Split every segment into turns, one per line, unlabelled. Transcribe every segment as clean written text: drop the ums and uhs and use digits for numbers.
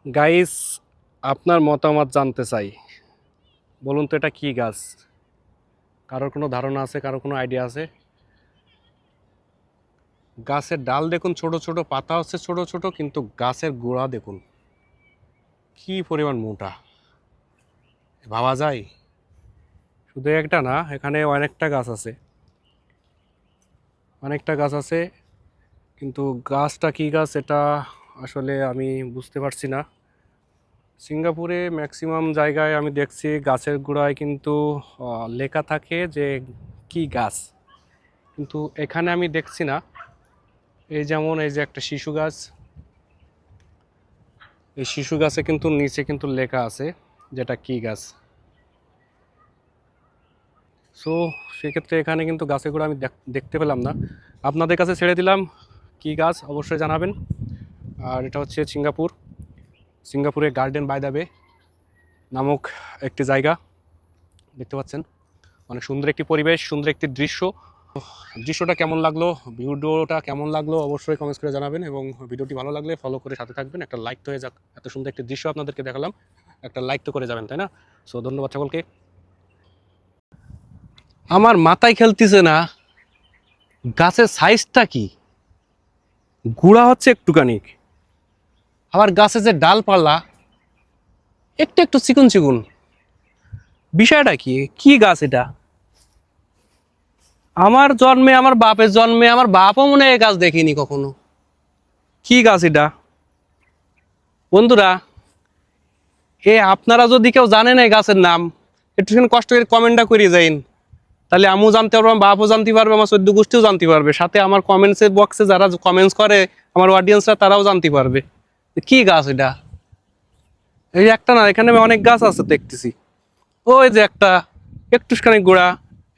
Guys, আপনার মতামত জানতে চাই। বলুন তো এটা কি গাছ? কারোর কোনো ধারণা আছে? কারোর কোনো আইডিয়া আছে? গাছের ডাল দেখুন ছোট ছোট, পাতা হচ্ছে ছোট ছোট, কিন্তু গাছের গোড়া দেখুন কি পরিমাণ মোটা। ভাবা যায়? শুধু একটা না, এখানে অনেকটা গাছ আছে, অনেকটা গাছ আছে, কিন্তু গাছটা কি গাছ এটা আসলে আমি বুঝতে পারছি না। সিঙ্গাপুরে ম্যাক্সিমাম জায়গায় আমি দেখছি গাছের গোড়ায় কিন্তু লেখা থাকে যে কি গাছ, কিন্তু এখানে আমি দেখছি না। এই যেমন এই যে একটা শিশু গাছ, এই শিশু গাছে কিন্তু নিচে কিন্তু লেখা আছে যেটা কি গাছ। সো সেক্ষেত্রে এখানে কিন্তু গাছের গোড়া আমি দেখতে পেলাম না। আপনাদের কাছে ছেড়ে দিলাম, কি গাছ অবশ্যই জানাবেন। আর এটা হচ্ছে সিঙ্গাপুর, সিঙ্গাপুরে গার্ডেন বাই দ্য বে নামক একটি জায়গা। দেখতে পাচ্ছেন অনেক সুন্দর একটি পরিবেশ, সুন্দর একটি দৃশ্য। দৃশ্যটা কেমন লাগলো, ভিডিওটা কেমন লাগলো অবশ্যই কমেন্টস করে জানাবেন, এবং ভিডিওটি ভালো লাগলে ফলো করে সাথে থাকবেন। একটা লাইক তো হয়ে যাক, এত সুন্দর একটি দৃশ্য আপনাদেরকে দেখালাম, একটা লাইক তো করে যাবেন, তাই না? সো ধন্যবাদ সকলকে। আমার মাথায় খেলতেছে না গাছের সাইজটা কি। গুড়া হচ্ছে একটুখানি, আবার গাছের যে ডালপালা একটু একটু চিকুন চিকুন। বিষয়টা কি, কি গাছ এটা? আমার জন্মে, আমার বাপের জন্মে, আমার বাপও মনে হয় এই গাছ দেখিনি কখনো। কি গাছ এটা বন্ধুরা? আপনারা যদি কেউ জানেন এই গাছের নাম, একটুখানি কষ্ট করে কমেন্টটা করে যাইন, তাহলে আমিও জানতে পারবো, আমার বাপও জানতে পারবে, আমার চোদ্দ গোষ্ঠীও জানতে পারবে, সাথে আমার কমেন্টসের বক্সে যারা কমেন্টস করে আমার অডিয়েন্সরা তারাও জানতে পারবে কি গাছ এটা। এই একটা না, এখানে আমি অনেক গাছ আছে দেখতেছি। ওই যে একটা একটুখানি গোড়া,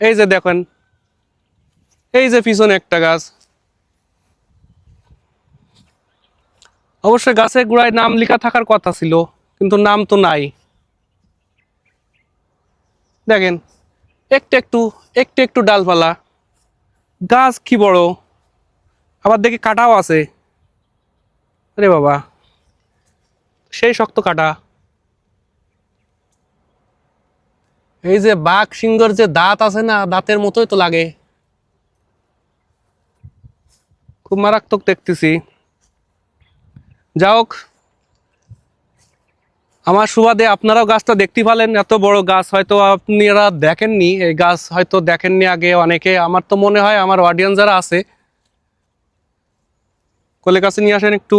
এই যে দেখেন, এই যে পিছনে একটা গাছ। অবশ্যই গাছের গোড়ায় নাম লেখা থাকার কথা ছিল, কিন্তু নাম তো নাই। দেখেন একটু একটু, একটু একটু ডালপালা, গাছ কি বড়, আবার দেখি কাটাও আছে। আরে বাবা, সেই শক্ত কাটা। এই যে বাঘ সিংহের যে দাঁত আছে না, দাঁতের মতোই তো লাগে, খুব মারাত্মক দেখতেছি। যা হোক, আমার সুবাদে আপনারাও গাছটা দেখতে পেলেন। এত বড় গাছ হয়তো আপনারা দেখেননি, এই গাছ হয়তো দেখেননি আগে অনেকে। আমার তো মনে হয় আমার অডিয়েন্স যারা আছে, কোলে কাছে নিয়ে আসেন একটু।